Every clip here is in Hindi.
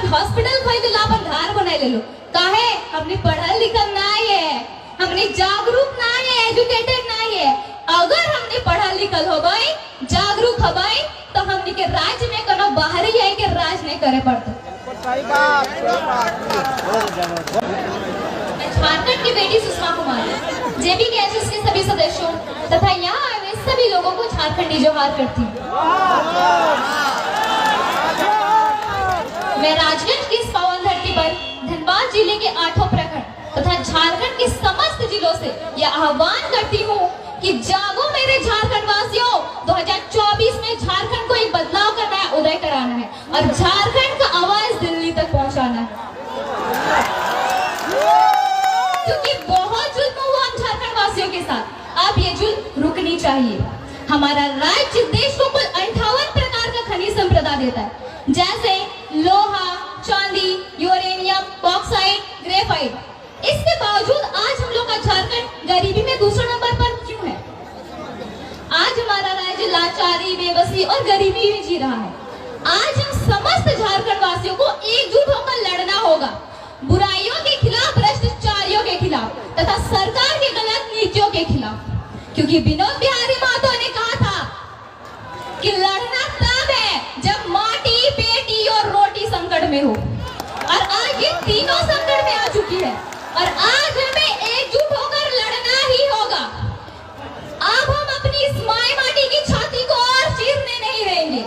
अपन हॉस्पिटल खोल के अपन घर बनाए ले लो काहे हमने पढ़ल लिखल ना है, हमने जागरूक ना है, एजुकेटेड ना है। अगर हमने पढ़ल लिखल हो गई, जागरूक हो गई, तो हमने के राज्य में कोनो बाहरी आई के राज नहीं करे पड़ते। सही बात। झारखंड की बेटी सुषमा कुमारी जेबी के एसएस के सभी सदस्यों तथा यहाँ आए हुए सभी लोगों को झारखंडी जोहार करती हूँ। मैं राजगंज की इस पावन धरती पर धनबाद जिले के 8 प्रखंड तथा झारखंड के समस्त जिलों से यह आह्वान करती हूँ कि जागो मेरे झारखंड वासियों, 2024 में झारखंड को एक बदलाव करना है, उदय कराना है और झारखंड का आवाज दिल्ली तक पहुंचाना है। क्योंकि बहुत जुल्म हुआ हम झारखंड वासियों के साथ, अब ये जुल्म रुकनी चाहिए। हमारा राज्य देश को कुल 58 प्रकार का खनिज संपदा देता है, जैसे लोहा, चांदी, यूरेनियम, बॉक्साइट, ग्रेफाइट। इसके बावजूद आज हम लोग का झारखंड गरीबी में दूसरे नंबर पर क्यों है? आज हमारा राज्य लाचारी, बेबसी और गरीबी में जी रहा है। आज हम समस्त झारखंड वासियों को एकजुट होकर लड़ना होगा, बुराइयों के खिलाफ, भ्रष्टाचारियों के खिलाफ तथा सरकार की गलत नीतियों के खिलाफ। क्योंकि विनोद बिहारी महतो ने कहा था कि लड़ना तब है जब माटी, बेटी और रोटी संकट में हो, और आज ये तीनों संकट में आ चुकी है और आज हमें एकजुट होकर लड़ना ही होगा। अब हम अपनी इस माई माटी की छाती को और चीरने नहीं देंगे,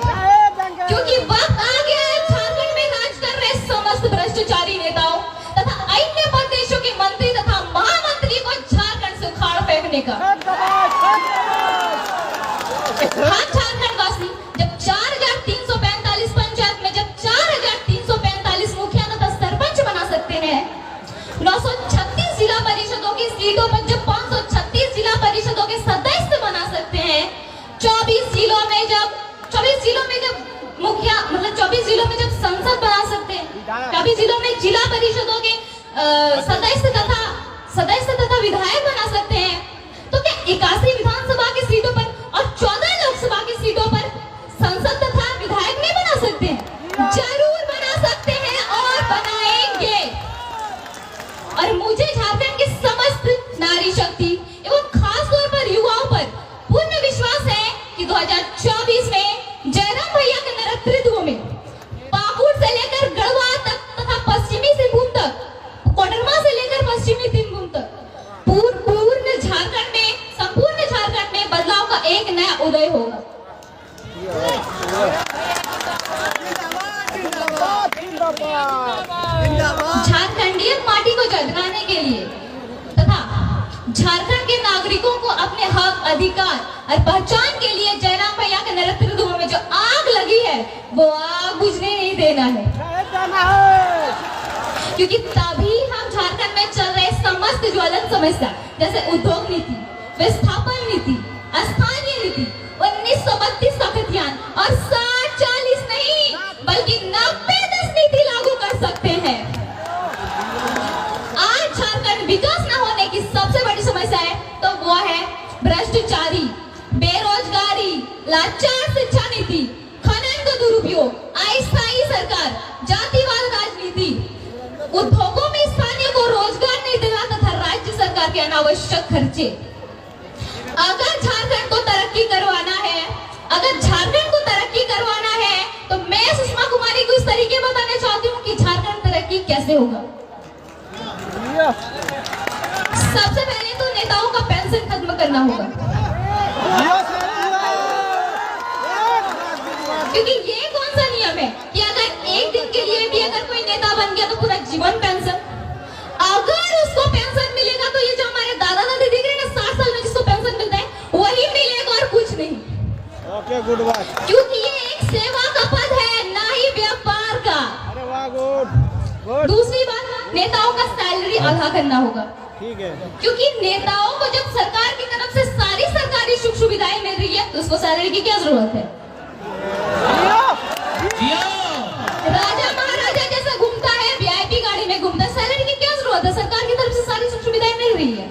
क्योंकि वक्त आ गया है झारखंड में राज कर रहे समस्त भ्रष्टाचारी नेताओं तथा अन्य प्रदेशों के मंत्री तथा महामंत्री को झारखंड से उखाड़ फेंकने का। हम झारखंड वासी जब 4,345 पंचायत में जब 4,345 मुखिया तथा सरपंच बना सकते हैं, 936 जिला परिषदों की सीटों पर जब 536 जिला परिषदों के सदस्य बना सकते हैं, 24 जिलों में जब मुखिया मतलब 24 जिलों में जब संसद बना सकते हैं, 24 जिलों में जिला परिषदों के सदस्य तथा विधायक बना सकते हैं, तो क्या 81 विधानसभा की सीटों पर और 14 लोकसभा की सीटों पर संसद तथा विधायक नहीं बना सकते हैं? जरूर बना सकते हैं और बनाएंगे। और मुझे झारखंड के समस्त नारी शक्ति एवं खास तौर पर युवाओं पर पूर्ण विश्वास है कि 2024 में जयराम भैया के नेतृत्व में पाकुड़ से लेकर गढ़वा तक तथा पश्चिमी सिंहभूम तक, कोडरमा से लेकर पश्चिमी सिंहभूम तक संपूर्ण झारखंड में बदलाव का एक नया उदय होगा। झारखंडीय माटी को जगाने के लिए तथा झारखंड के नागरिकों को अपने हक, अधिकार और पहचान के लिए जयराम भैया के नेतृत्व में जो आग लगी है वो आग बुझने नहीं देना है, क्योंकि तभी हम झारखंड में चल रहे समस्त ज्वलंत समस्या जैसे उद्योग नीति, विस्थापन नीति, स्थानीय नीति, 1932 का खतियान और 60-40 नहीं बल्कि 90-10 नीति लागू कर सकते हैं। आज झारखंड विकास न होने की सबसे बड़ी समस्या है तो वो है भ्रष्टाचारी, बेरोजगारी, लाचार शिक्षा नीति, खनन का दुरुपयोग, अस्थायी सरकार, जातिवाद राजनीति, उद्योगों में स्थानीय को रोजगार नहीं देना तथा राज्य सरकार के अनावश्यक खर्चे। अगर झारखंड को तरक्की करवाना है, तो मैं सुषमा कुमारी को इस तरीके बताना चाहती हूँ कि झारखंड तरक्की कैसे होगा। सबसे पहले तो नेताओं का पेंशन खत्म करना होगा, क्योंकि ये कौन सा नियम है कि अगर एक दिन के लिए भी अगर कोई नेता बन गया तो पूरा जीवन पेंशन। अगर उसको पेंशन मिलेगा तो ये जो हमारे दादा दादी दिख रहे हैं ना 60 साल में जिसको पेंशन मिलता है वही मिलेगा और कुछ नहीं। ओके, गुड बात। क्योंकि ये एक सेवा का पद है, ना ही व्यापार का। अरे वाह, गुड। दूसरी बात, नेताओं का सैलरी आधा करना होगा, ठीक है, क्योंकि नेताओं को जब सरकार की तरफ से सारी सरकारी सुख सुविधाएं मिल रही है तो उसको सैलरी की क्या जरूरत है? राजा महाराजा जैसा घूमता है, वीआईपी गाड़ी में घूमता है, सैलरी की क्या जरूरत है? सरकार की तरफ से सारी सुख सुविधाएं मिल रही है।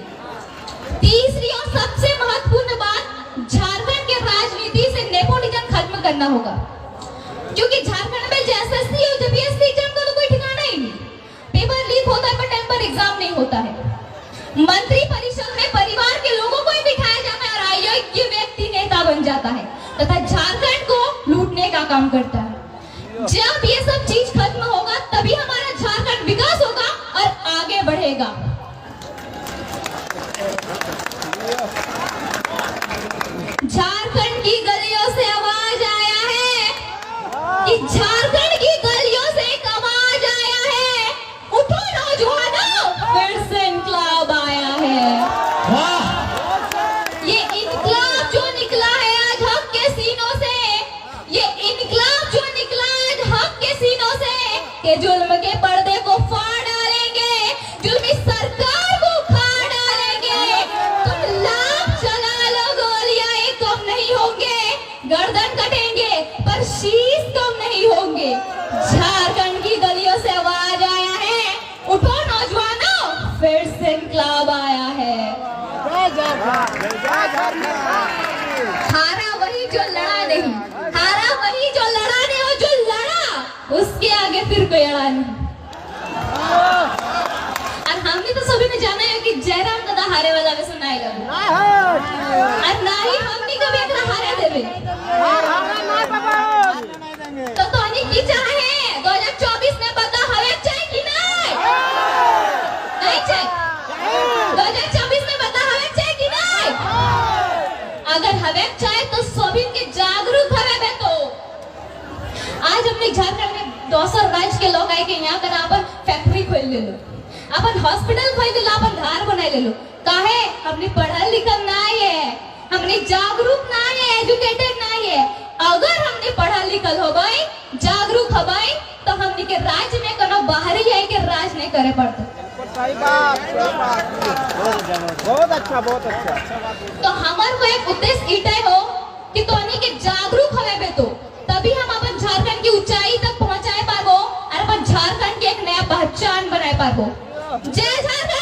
तीसरी और सबसे महत्वपूर्ण बात, झारखंड के राजनीति से नेपोटिज्म खत्म करना होगा, क्योंकि झारखंड में जैसे एसएससी और बीएससी एग्जाम का तो कोई लीक होता है पर टाइम पर एग्जाम नहीं होता है। मंत्री परिषद में परिवार के लोगों को ही बिठाया जाता है और अयोग्य व्यक्ति नेता बन जाता है तथा झारखंड को लूटने का काम करता है। जब ये सब चीज खत्म होगा तभी हमारा झारखंड विकास होगा और आगे बढ़ेगा। झारखंड की गलियों से आवाज आया है कि झारखंड की गलियों से एक आवाज आया है, उठो नौजवानों, फिर से इनकलाब आया है। ये इनकलाब जो निकला है आज हक के सीनों से, ये इनकलाब जो निकला आज हक के सीनों से, के जुल्म के पर्दे को फाड़ डालेंगे, जुल्मी सरकार को उखाड़ डालेंगे। तुम लाख चला लो गोलियां, ये कम नहीं होंगे, गर्दन कटेंगे पर शीश कम नहीं होंगे। झारखंड की गलियों से आवाज आया है, उठो नौजवानों, फिर से इनकलाब आया है। हारा वही जो लड़ा नहीं, हारा वही जो लड़ा नहीं, और जो लड़ा उसके आगे फिर कोई अड़ा नहीं। और हमने तो सभी ने जाना है कि जयराम दादा हारे वाला में सुनाई लगे और ना ही हमने कभी एकरा हारे देवे। तो तोनी की चाहे 2024 में बता हवे चाहे कि नहीं? नहीं चाहे। 2024 में बता हवे चाहे कि नहीं? अगर हवे चाहे तो सभी के जागरूक हवे बे। तो आज हमने झारखंड में 200 राज्य के लोग आए के यहाँ कर अपन फैक्ट्री खोल ले लो, अपन हॉस्पिटल खोल ले लो, अपन घर बना ले लो। काहे? हमने पढ़ल लिखल नहीं है, हमने जागरूक नहीं है, एजुकेटेड नहीं है। अगर हमने पढ़ल लिखल हो गई, जागरूक हो गई, तो हमने के राज्य में कोनो बाहरी जाए के राज नहीं करे पड़ता। सही बात, सही बात। बहुत अच्छा, बहुत अच्छा। तो हमार को एक उद्देश्य इटे हो कि तोनी के जागरूक होवे बे, तो तभी हम अपन झारखंड की ऊंचाई तक पहुंचाए पाबो और अपन झारखंड के एक नया पहचान बनाए पाबो। जय झारखंड।